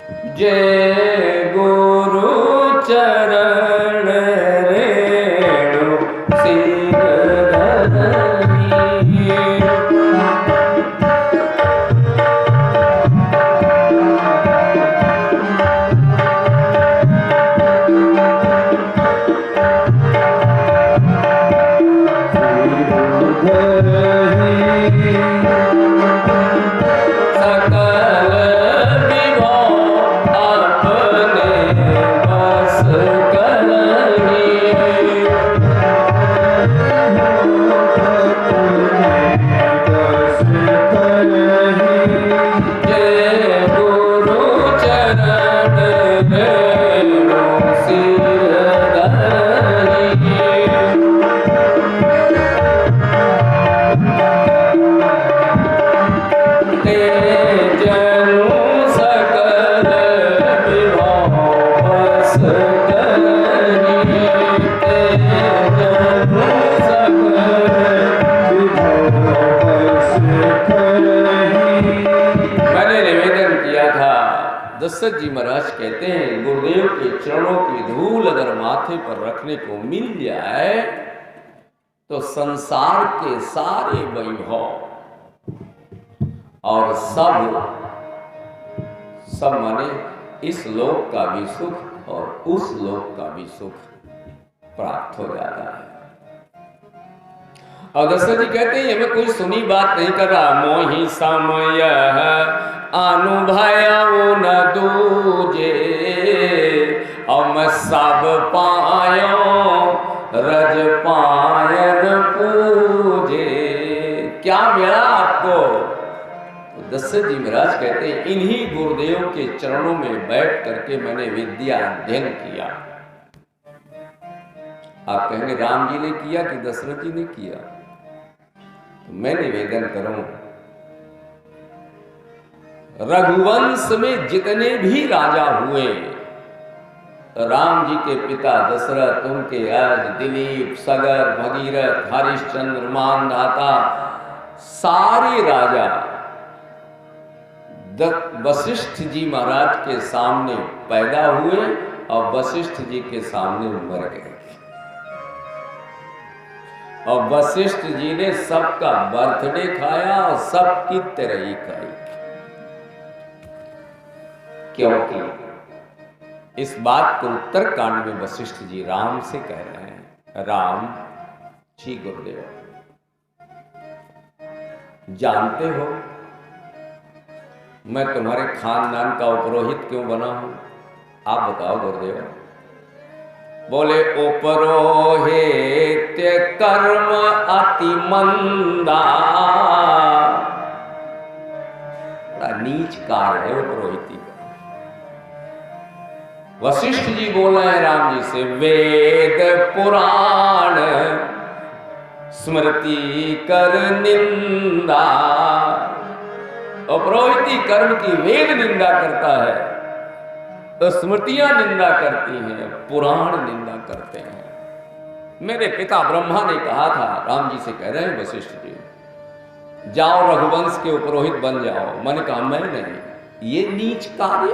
जय गुरु चरण रेणु सिर धरनी। दशरथ जी महाराज कहते हैं गुरुदेव के चरणों की धूल अगर माथे पर रखने को मिल जाए तो संसार के सारे वैभव और सब माने इस लोक का भी सुख और उस लोक का भी सुख प्राप्त हो जाता है। और दशरथ जी कहते हैं मैं कोई सुनी बात नहीं कर रहा। मोहि समय अनुभव न दूजे और मैं सब पायो रज पायन पूजे। क्या मिला आपको? तो दशरथ जी महाराज कहते हैं इन्हीं गुरुदेव के चरणों में बैठ करके मैंने विद्या अध्ययन किया। आप कहेंगे राम जी ने किया कि दशरथ जी ने किया? तो मैं निवेदन करूं रघुवंश में जितने भी राजा हुए, राम जी के पिता दशरथ, उनके आज दिलीप, सगर, भगीरथ, हरिश्चंद्र, मानधाता, सारे राजा वशिष्ठ जी महाराज के सामने पैदा हुए और वशिष्ठ जी के सामने मर गए। और वशिष्ठ जी ने सबका बर्थडे खाया और सबकी तेरही खाई, क्योंकि इस बात को उत्तरकांड में वशिष्ठ जी राम से कह रहे हैं, राम जी गुरुदेव जानते हो मैं तुम्हारे खानदान का उपरोहित क्यों बना हूं? आप बताओ गुरुदेव। बोले उपरोहित कर्म अति मंदा, बड़ा नीच कार्य है उपरोहिती का। वशिष्ठ जी बोल रहे हैं राम जी से, वेद पुराण स्मृति कर निंदा। अपरोहिती कर्म की वेद निंदा करता है तो स्मृतियां निंदा करती हैं, पुराण निंदा करते हैं। मेरे पिता ब्रह्मा ने कहा था, राम जी से कह रहे हैं वशिष्ठ जी, जाओ रघुवंश के उपरोहित बन जाओ। मैंने कहा मैं नहीं, ये नीच कार्य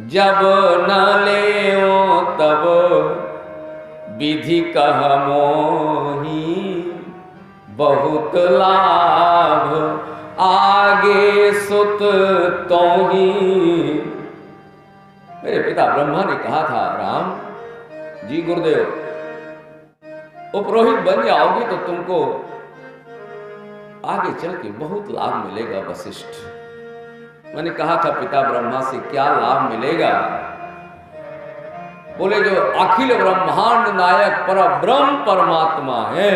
जब न ले तब विधि कह मोही, बहुत लाभ आगे सुत तो ही। मेरे पिता ब्रह्मा ने कहा था, राम जी गुरुदेव उपरोहित बन जाओगे तो तुमको आगे चल के बहुत लाभ मिलेगा वशिष्ठ। मैंने कहा था पिता ब्रह्मा से, क्या लाभ मिलेगा? बोले जो अखिल ब्रह्मांड नायक पर ब्रह्म परमात्मा है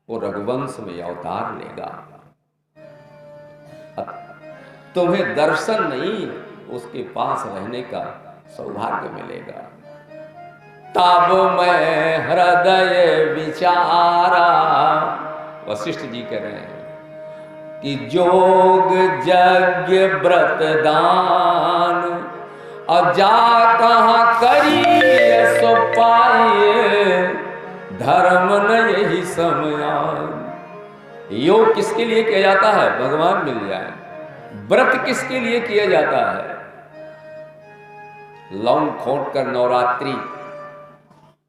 वो रघुवंश में अवतार लेगा, तुम्हें दर्शन नहीं उसके पास रहने का सौभाग्य मिलेगा। तब मैं हृदय विचारा, वशिष्ठ जी कह रहे हैं कि जोग यज्ञ व्रत दान और जा कहाँ करिए सो पाइए, धर्म न यही समयान। योग किसके लिए किया जाता है? भगवान मिल जाए। व्रत किसके लिए किया जाता है? लौंग खोट कर नवरात्रि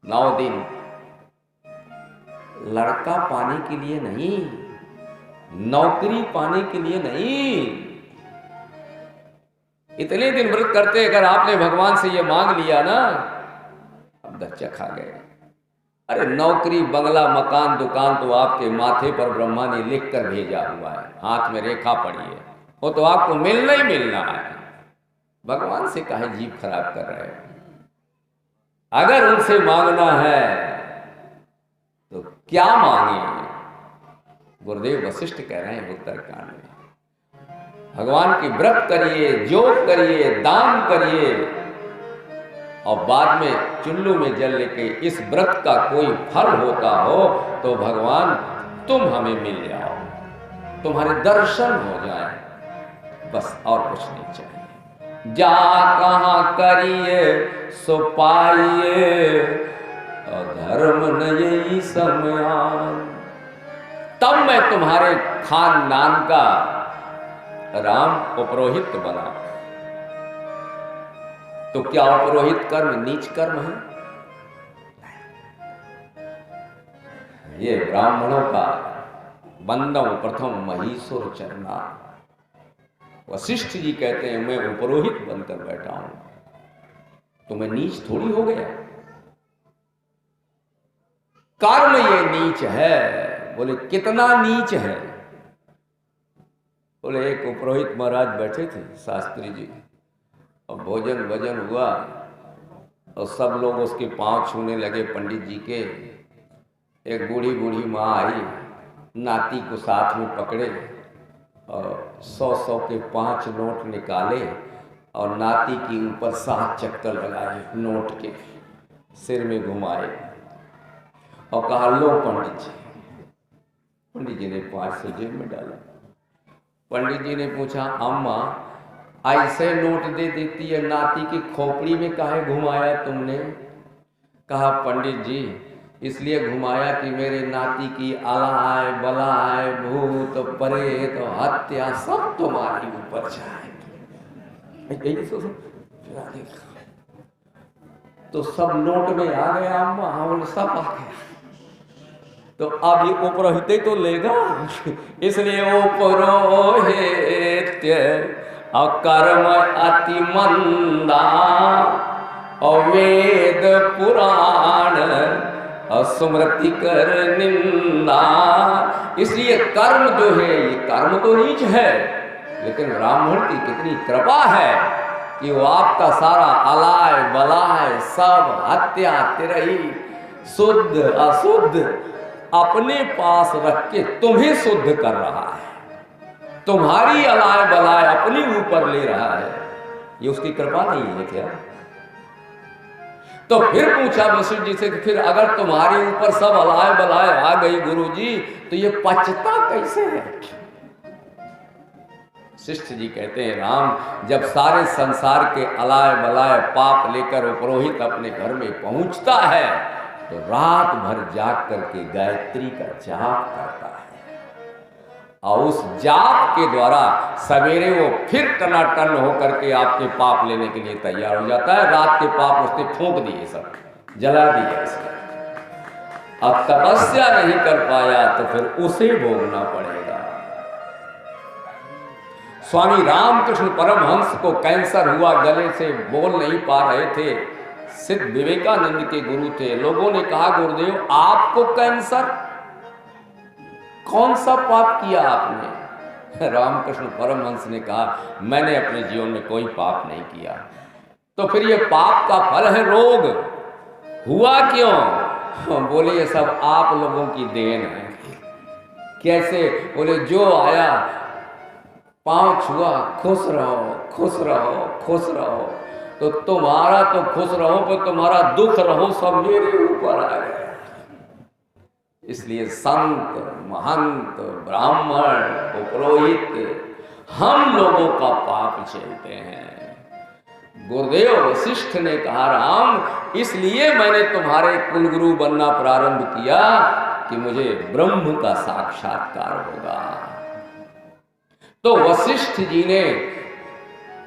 9 दिन, लड़का पाने के लिए नहीं, नौकरी पाने के लिए नहीं। इतने दिन व्रत करते, अगर आपने भगवान से ये मांग लिया ना, अब दच्चा खा गए। अरे नौकरी, बंगला, मकान, दुकान तो आपके माथे पर ब्रह्मा ने लिख कर भेजा हुआ है, हाथ में रेखा पड़ी है, वो तो आपको मिलना ही मिलना है। भगवान से काहे जीभ खराब कर रहे हैं? अगर उनसे मांगना है तो क्या मांगे? गुरुदेव वशिष्ठ कह रहे हैं उत्तरकांड में, भगवान की व्रत करिए, योग करिए, दान करिए, और बाद में चुल्लू में जल लेके इस व्रत का कोई फल होता हो तो भगवान तुम हमें मिल जाओ, तुम्हारे दर्शन हो जाए, बस और कुछ नहीं चाहिए। जा कहाँ करिए सो पाइए, और धर्म न यही सम्मान। तब मैं तुम्हारे खानदान का राम उपरोहित बना। तो क्या उपरोहित कर्म नीच कर्म है? ये ब्राह्मणों का बंदम प्रथम महीसुर चरना। वशिष्ठ जी कहते हैं मैं उपरोहित बनकर बैठा हूं, तो मैं नीच थोड़ी हो गया? कर्म ये नीच है। बोले कितना नीच है? बोले एक उपरोहित महाराज बैठे थे, शास्त्री जी, और भोजन भजन हुआ और सब लोग उसके पांव छूने लगे पंडित जी के। एक बूढ़ी बूढ़ी माँ आई, नाती को साथ में पकड़े और 100-100 के 5 नोट निकाले और नाती के ऊपर 7 चक्कर लगाए नोट के, सिर में घुमाए और कहा लो पंडित जी। पंडित जी ने 500 जेब में डाला। पंडित जी ने पूछा अम्मा ऐसे नोट दे देती है, नाती की खोपड़ी में काहे घुमाया तुमने? कहा पंडित जी इसलिए घुमाया कि मेरे नाती की आलाय बलाय भूत प्रेत हत्या सब तुम्हारे ऊपर जाए। तो सब नोट में आ गया अम्मा, हम सब आ गया। तो अब ये उपरोहित तो लेगा, इसलिए उपरोहित अकर्म अति मंदा, अवेद पुराण स्मृति कर निंदा। इसलिए कर्म जो है ये कर्म तो नीच है, लेकिन ब्राह्मण की कितनी कृपा है कि वो आपका सारा अलाय बलाय सब हत्या तिरही शुद्ध अशुद्ध अपने पास रख के तुम्हें शुद्ध कर रहा है, तुम्हारी अलाय बलाय अपने ऊपर ले रहा है। ये उसकी कृपा नहीं है क्या? तो फिर पूछा वशिष्ठ जी से कि फिर अगर तुम्हारे ऊपर सब अलाय बलाय आ गई गुरुजी, तो ये पचता कैसे है? शिष्ट जी कहते हैं राम जब सारे संसार के अलाय बलाय पाप लेकर उपरोहित अपने घर में पहुंचता है तो रात भर जाग करके गायत्री का जाप करता है, और उस जाप के द्वारा सवेरे वो फिर टनाटन होकर के आपके पाप लेने के लिए तैयार हो जाता है। रात के पाप उसने फूंक दिए, सब जला दिए इसके। अब तपस्या नहीं कर पाया तो फिर उसे भोगना पड़ेगा। स्वामी रामकृष्ण परमहंस को कैंसर हुआ, गले से बोल नहीं पा रहे थे, सिद्ध विवेकानंद के गुरु थे। लोगों ने कहा गुरुदेव आपको कैंसर, कौन सा पाप किया आपने? रामकृष्ण परमहंस ने कहा मैंने अपने जीवन में कोई पाप नहीं किया। तो फिर ये पाप का फल है रोग, हुआ क्यों? बोले ये सब आप लोगों की देन है। कैसे? बोले जो आया पांव छुआ, खुश रहो खुश रहो खुश रहो, तो तुम्हारा तो खुश रहो पर तुम्हारा दुख रहो सब मेरे ऊपर आ गया। इसलिए संत महंत ब्राह्मण पुरोहित हम लोगों का पाप झेलते हैं। गुरुदेव वशिष्ठ ने कहा राम इसलिए मैंने तुम्हारे कुलगुरु बनना प्रारंभ किया कि मुझे ब्रह्म का साक्षात्कार होगा। तो वशिष्ठ जी ने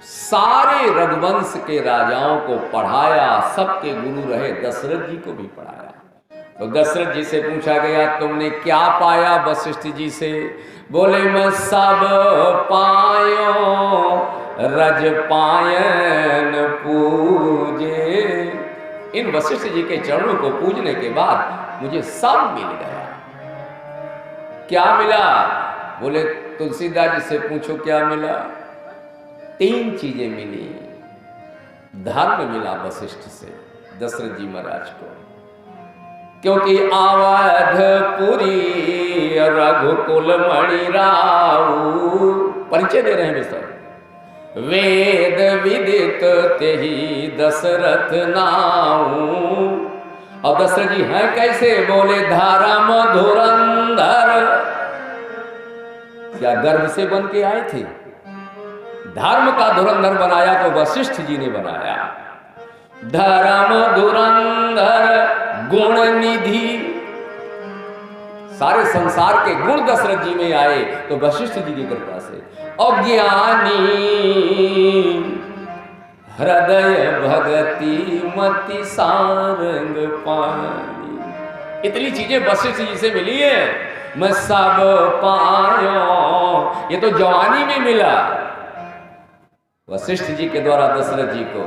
सारे रघुवंश के राजाओं को पढ़ाया, सबके गुरु रहे, दशरथ जी को भी पढ़ाया। तो दशरथ जी से पूछा गया तुमने क्या पाया वशिष्ठ जी से? बोले मैं सब पायो रज पायन पूजे। इन वशिष्ठ जी के चरणों को पूजने के बाद मुझे सब मिल गया। क्या मिला? बोले तुलसीदास जी से पूछो क्या मिला। 3 चीजें मिली। धर्म मिला वशिष्ठ से, दशरथ जी महाराज को, क्योंकि अवधपुरी रघुकुल मणि राऊ, परिचय दे रहे हैं विस्तार। वेद विदित तेहि दशरथ नाऊ। और दशरथ जी हैं कैसे? बोले धर्म धुरंधर। क्या गर्भ से बन के आए थे? धर्म का धुरंधर बनाया तो वशिष्ठ जी ने बनाया। धर्म धुरंधर गुण निधि, सारे संसार के गुण दशरथ जी में आए तो वशिष्ठ जी की कृपा से। अज्ञानी हृदय भगति मति सारंग पानी। इतनी चीजें वशिष्ठ जी से मिली है। मैं सब पायो, ये तो जवानी में मिला वशिष्ठ जी के द्वारा दशरथ जी को,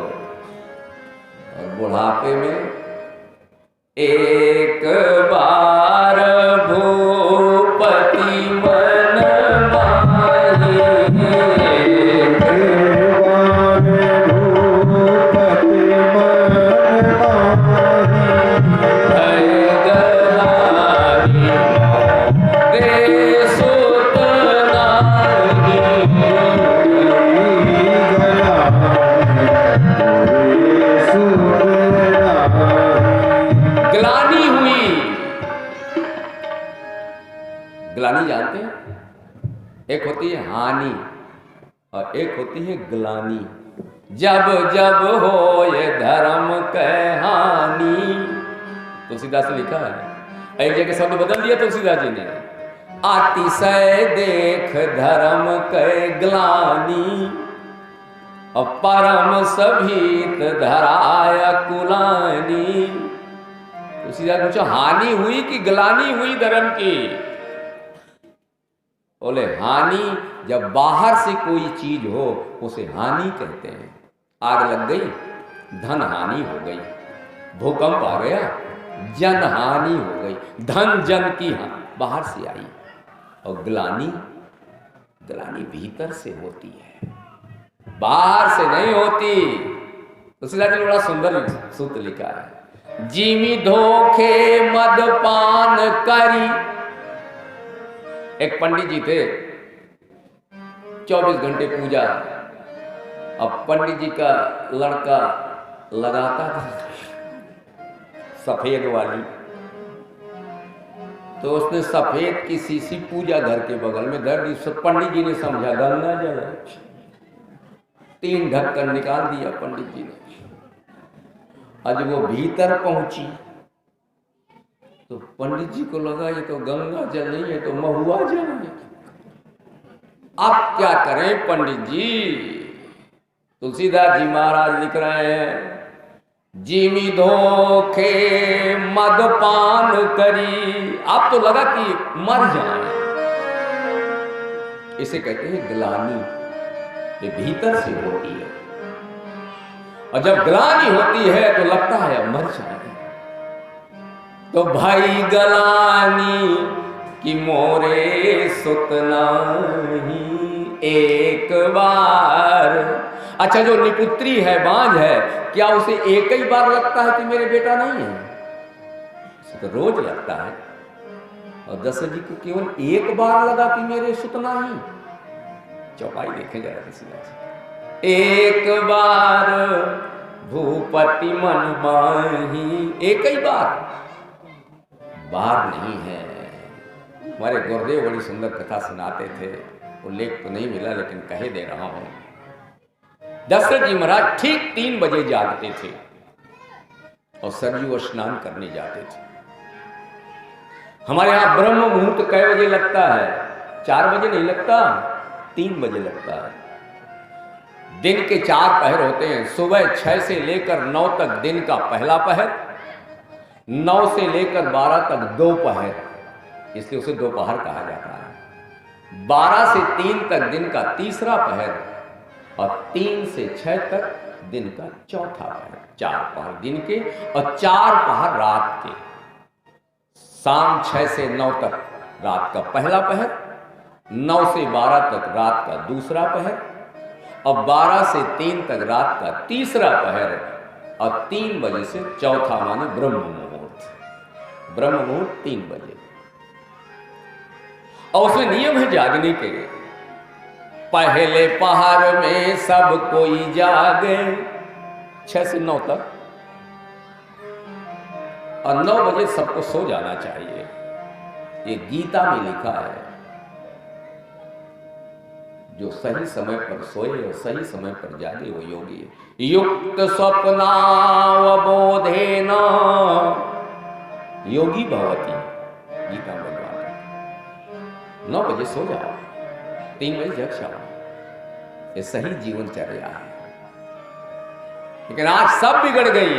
और बुढ़ापे में एक बार भूपति मन माही, एक बार भूपति मन माही, गलानी रे सुत नाही, ग्लानी हुई। ग्लानी जानते हैं? एक होती है हानि और एक होती है ग्लानी। जब जब हो ये धर्म के हानि, तुलसीदास ने लिखा है। एक जगह शब्द बदल दिया तुलसीदास जी ने। अतिशय देख धर्म के ग्लानी, और परम सभीत धराया कुलानी। तुलसीदास पूछा हानि हुई कि ग्लानी हुई धर्म की? बोले हानि जब बाहर से कोई चीज हो उसे हानि कहते हैं। आग लग गई, धन हानि हो गई। भूकंप आ गया, जन हानि हो गई। धन जन की बाहर से आई। और ग्लानी, ग्लानी भीतर से होती है, बाहर से नहीं होती। तुलसीदास जी ने बड़ा सुंदर सूत्र लिखा है। जिमी धोखे मदपान करी। एक पंडित जी थे, 24 घंटे पूजा। अब पंडित जी का लड़का लगाता था सफेद वाली, तो उसने सफेद की शीशी पूजा घर के बगल में धर दी। पंडित जी ने समझा गंगा जल है, 3 ढक्कन निकाल दिया पंडित जी ने। आज वो भीतर पहुंची तो पंडित जी को लगा ये तो गंगा जल नहीं है, तो महुआ जल है। अब क्या करें पंडित जी? तुलसीदास जी महाराज लिख रहे हैं, जिमी धोखे मदपान करी। अब तो लगा कि मर जाए। इसे कहते हैं ग्लानी, ये भीतर से होती है। और जब ग्लानि होती है तो लगता है अब मर जाए। तो भाई गलानी कि मोरे सुत नाही एक बार। अच्छा, जो निपुत्री है, बांझ है, क्या उसे एक ही बार लगता है कि मेरे बेटा नहीं है? उसे तो रोज लगता है। और दशरथ जी को केवल एक बार लगा कि मेरे सुत नहीं। चौपाई देखें जरा तुलसीदास। एक बार भूपति मन माही, एक ही बार नहीं है। हमारे गुरुदेव बड़ी सुंदर कथा सुनाते थे, उल्लेख तो नहीं मिला लेकिन कहे दे रहा हूं। दशरथ जी महाराज ठीक 3 बजे जागते थे और सरयू स्नान करने जाते थे। हमारे यहां ब्रह्म मुहूर्त कै बजे लगता है? 4 बजे नहीं लगता, 3 बजे लगता है। दिन के 4 पहर होते हैं। सुबह 6 से लेकर 9 तक दिन का पहला पहर, 9 से लेकर 12 तक दोपहर, इसलिए उसे दोपहर कहा जाता है। 12 से 3 तक दिन का तीसरा पहर और 3 से 6 तक दिन का चौथा पहर। 4 पहर दिन के और 4 पहर रात के। शाम 6 से 9 तक रात का पहला पहर, 9 से 12 तक रात का दूसरा पहर और 12 से 3 तक रात का तीसरा पहर और 3 बजे से चौथा माने ब्रह्म मुहूर्त। ब्रह्म मुहूर्त 3 बजे। और उसमें नियम है जागने के। पहले पहर में सब कोई जागे, 6 से 9 तक, और 9 बजे सबको सो जाना चाहिए। ये गीता में लिखा है। जो सही समय पर सोए और सही समय पर जागे वो योगी है। युक्त स्वप्नावबोधेन योगी भवति, गीता में बात है। 9 बजे सो जाओ, 3 बजे जग जाओ, ये सही जीवनचर्या है। लेकिन आज सब बिगड़ गई।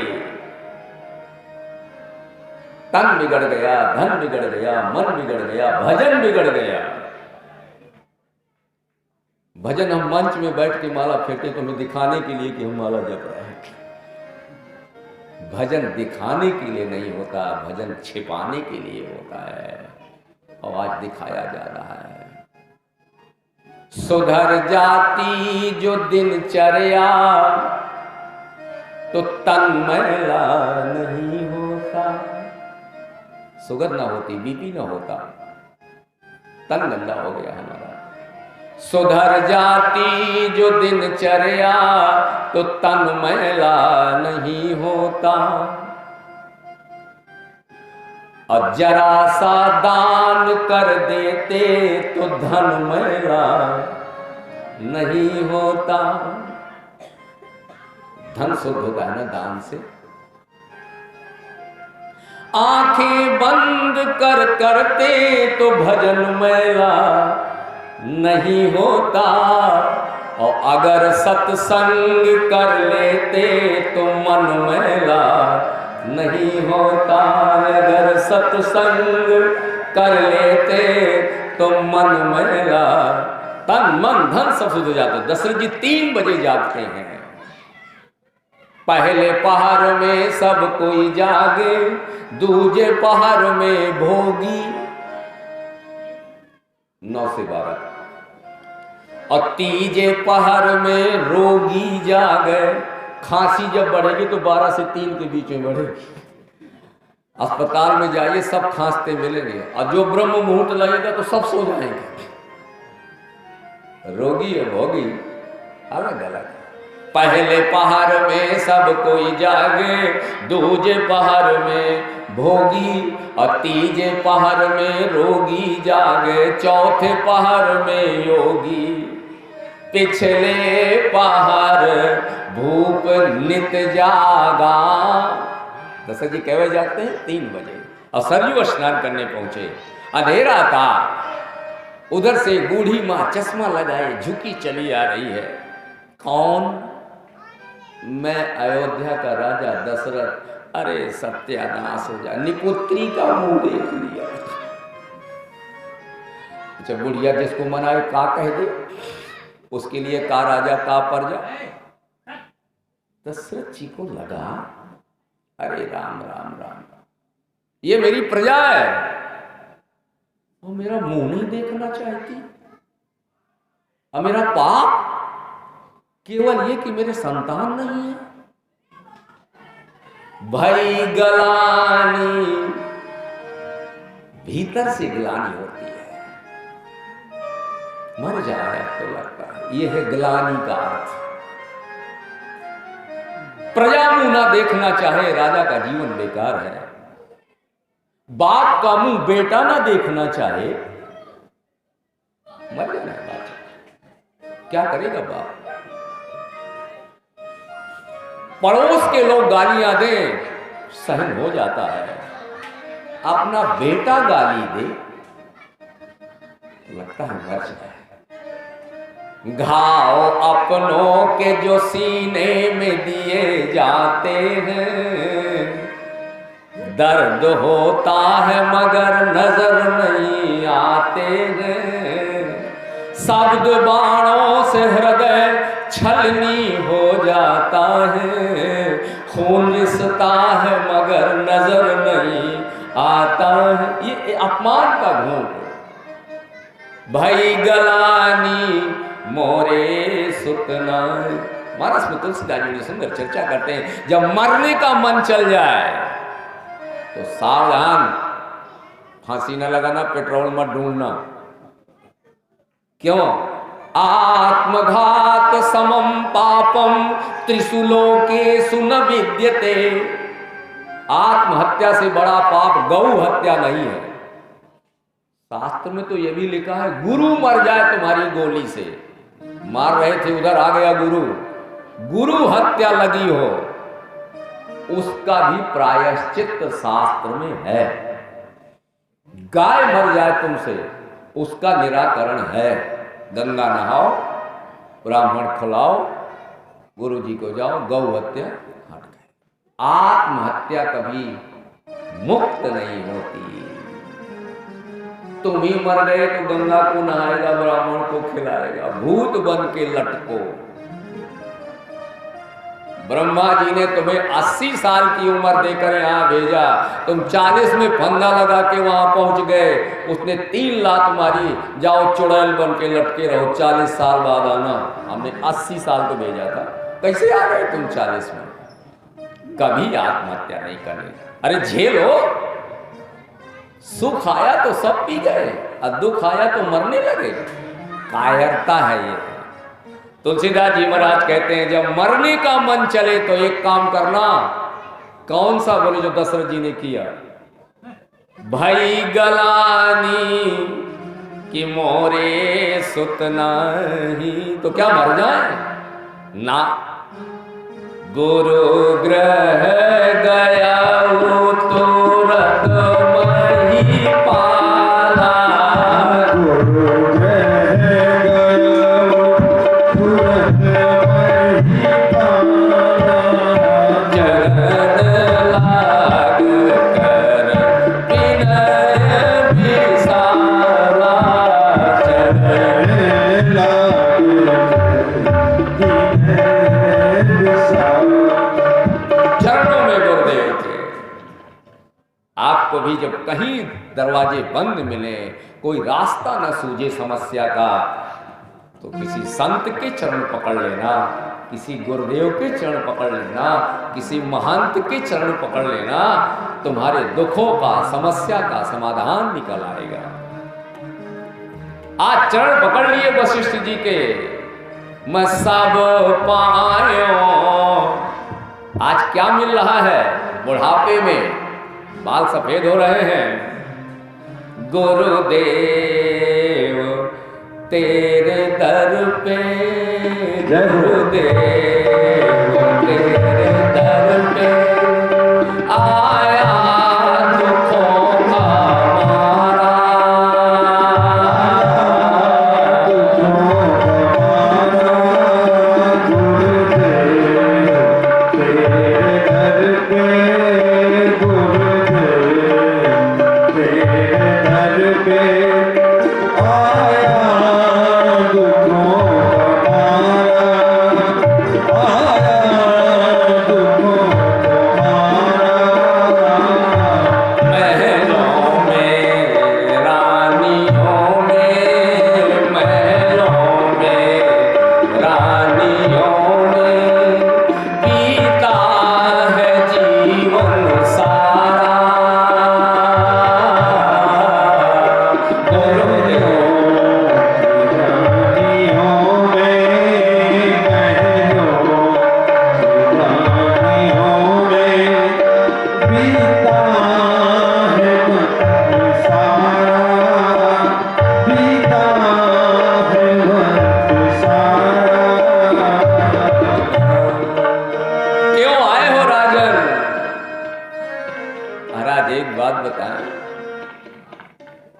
तन बिगड़ गया, धन बिगड़ गया, मन बिगड़ गया, भजन बिगड़ गया। भजन हम मंच में बैठ के माला फेंकते तो हमें दिखाने के लिए कि हम माला जप रहे हैं। भजन दिखाने के लिए नहीं होता, भजन छिपाने के लिए होता है, और आज दिखाया जा रहा है। सुधर जाती जो दिनचर्या तो तन मैला नहीं होता। शुगर ना होती, बीपी ना होता, तन गंदा हो गया हमारा। सुधर जाती जो दिनचर्या तो तन मैला नहीं होता। और जरा सा दान कर देते तो धन मैला नहीं होता। धन शुद्ध होता है ना दान से। आंखें बंद कर करते तो भजन मैला नहीं होता। और अगर सत्संग कर लेते तो मन मैला नहीं होता। अगर सत्संग कर लेते तो मन मैला, तन मन धन सब शुद्ध हो जाते। दशरथ जी 3 बजे जागते हैं। पहले पहर में सब कोई जागे, दूजे पहर में भोगी, 9 से 12, और तीजे पहर में रोगी जागे। खांसी जब बढ़ेगी तो 12 से 3 के बीच में बढ़ेगी। अस्पताल में जाइए, सब खांसते मिलेंगे, और जो ब्रह्म मुहूर्त लगेगा तो सब सो जाएंगे। रोगी और भोगी अलग अलग। पहले पहर में सब कोई जागे, दूजे पहर में भोगी, और तीजे पहर में रोगी जागे, चौथे पहर में योगी। पिछले पहर भूप नित जागा। दशरथ जी कह बजे जागते हैं? 3 बजे। और सरयू स्नान करने पहुंचे, अंधेरा था। उधर से बूढ़ी मां चश्मा लगाए झुकी चली आ रही है। कौन? मैं अयोध्या का राजा दशरथ। अरे सत्यानाश हो जा, निपुत्री का मुंह देख लिया। अच्छा, बुढ़िया जिसको मनाए का कह दे, उसके लिए का राजा का प्रजा। दशरथ जी को लगा, अरे राम राम राम, ये मेरी प्रजा है और मेरा मुंह नहीं देखना चाहती। और मेरा पाप केवल ये कि मेरे संतान नहीं है। भाई गलानी, भीतर से ग्लानी होती है। मर जाए तो लगता है, ये है ग्लानी का अर्थ। प्रजा मुंह ना देखना चाहे, राजा का जीवन बेकार है। बाप का मुंह बेटा ना देखना चाहे, मर जाना है बाप। क्या करेगा बाप? पड़ोस के लोग गालियां दें, सहन हो जाता है। अपना बेटा गाली दे, लगता है मर जाए। घाव अपनों के जो सीने में दिए जाते हैं, दर्द होता है मगर नजर नहीं आते हैं। शब्द बाणों से हृदय छलनी हो जाता है, खून रिसता है मगर नजर नहीं आता है। ये अपमान का घूंट। भाई गलानी मोरे सुतना। महाराज में तुलसीदास जी सुंदर चर्चा करते हैं, जब मरने का मन चल जाए तो सावधान, फांसी न लगाना, पेट्रोल मत ढूंढना। क्यों? आत्मघात समम पापम त्रिशूलोकेषु न विद्यते। आत्महत्या से बड़ा पाप गौ हत्या नहीं है। शास्त्र में तो यह भी लिखा है, गुरु मर जाए तुम्हारी गोली से। मार रहे थे, उधर आ गया गुरु, गुरु हत्या लगी हो, उसका भी प्रायश्चित शास्त्र में है। गाय मर जाए तुमसे, उसका निराकरण है। गंगा नहाओ, ब्राह्मण खिलाओ, गुरु जी को जाओ, गौ हत्या हट गए। आत्महत्या कभी मुक्त नहीं होती। तुम ही मर गए तो गंगा को नहाएगा, ब्राह्मण को खिलाएगा, भूत बन के लटको। ब्रह्मा जी ने तुम्हें 80 साल की उम्र देकर यहां भेजा, तुम 40 में फंदा लगा के वहां पहुंच गए। उसने 3 लात मारी, जाओ चुड़ैल बन के लटके रहो, 40 साल बाद आना। हमने 80 साल को भेजा था, कैसे आ गए तुम 40 में? कभी आत्महत्या नहीं करनी। अरे झेलो, सुख आया तो सब पी गए और दुख आया तो मरने लगे। कायरता है ये। तुलसीदास जी महाराज कहते हैं, जब मरने का मन चले तो एक काम करना। कौन सा? बोले जो दशरथ जी ने किया। भाई गलानी कि मोरे सुतना ही, तो क्या मर जाए ना। गुरु ग्रह गया वो तुरत मही पाला। गुरु ग्रह गया वो तुरत मही पाला। चरण लाग कर विनय विसारा। चरण लाग चरणों में गुरुदेव थे। आपको भी जब कहीं दरवाजे बंद मिले, कोई रास्ता न सूझे समस्या का, तो किसी संत के चरण पकड़ लेना, किसी गुरुदेव के चरण पकड़ लेना, किसी महंत के चरण पकड़ लेना। तुम्हारे दुखों का, समस्या का समाधान निकल आएगा। आज चरण पकड़ लिए वशिष्ठ जी के, मैं सब पायो। आज क्या मिल रहा है? बुढ़ापे में बाल सफेद हो रहे हैं। गुरुदेव तेरे दर पे, गुरुदेव तेरे दर पे आया दुखों का मारा।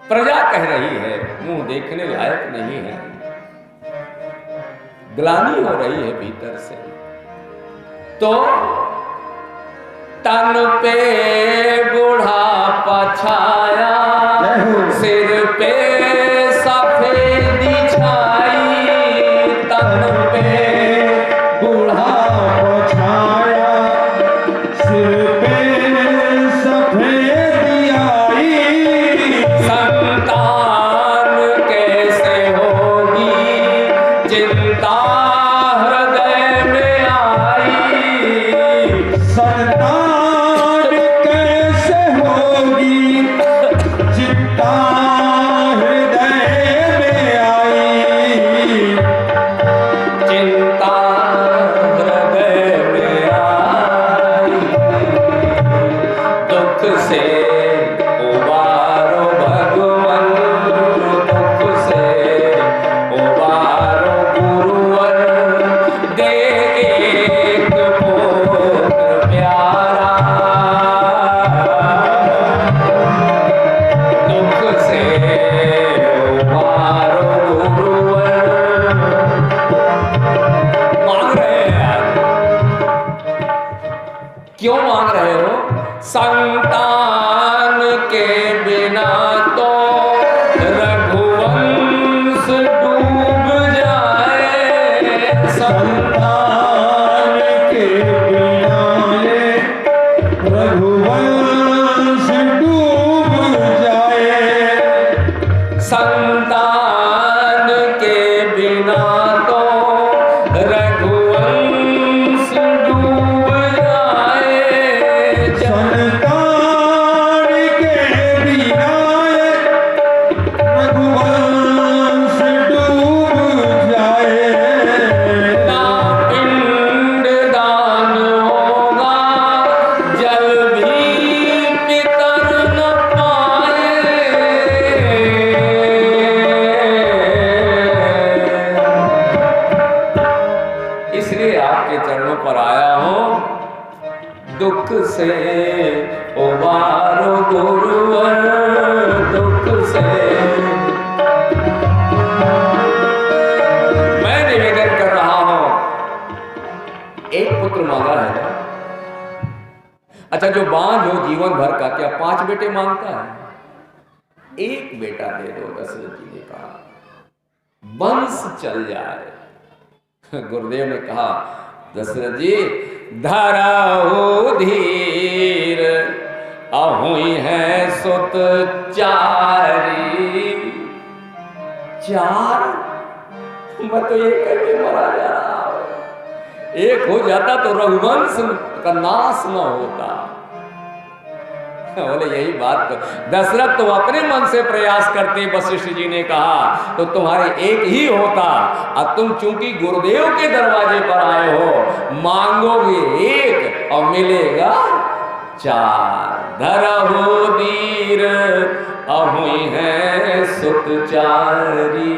प्रजा कह रही है, मुंह देखने लायक नहीं है। ग्लानि हो रही है भीतर से। तो तन पे बुढ़ापा छाया, सिर पे सफेदी छाई, तन पे बुढ़ापा छाया, सिर पे सफेदी आई, संतान कैसे होगी चिंता हृदय में आई, संतान कैसे होगी चिंता हृदय में आई, चिंता हृदय में आई, दुख से उबारो भगवन, दुख से उबारो गुरुवर, दे एक पुत्र प्यारा, दुख से उबारो गुरुवर। मांग रहे हैं यार, क्यों मांग रहे हो? संतान के बिना तो रघुवंश डूब जाए, संतान के बिना ये रघुवंश डूब जाए, संतान के बिना तो रघुवंश डूब जाए, संतान के बिना रघुवंश डूब जाए, ना पिंड दान होगा जल भी पितर न पाए, इसलिए आपके चरणों पर आया हूं, दुख से उबारो गुरुवर, दुख से। मैं निवेदन कर रहा हूं, एक पुत्र मांगा है ना? अच्छा, जो बांझ हो जीवन भर का, क्या 5 बेटे मांगता है? एक बेटा दे दो, दशरथ जी ने कहा, वंश चल जाए। गुरुदेव ने कहा, दशरथ जी धराओ धीर, अहुई है सुत चारी, 4? मैं तो एक करके मरा जा रहा हूं, एक हो जाता तो रघुवंश का नाश न होता। बोले यही बात तो दशरथ तो अपने मन से प्रयास करते, वशिष्ठ जी ने कहा, तो तुम्हारे एक ही होता, और तुम चूंकि गुरुदेव के दरवाजे पर आए हो, मांगोगे एक और मिलेगा 4। धरहु धीर अहुई है सुत चारी,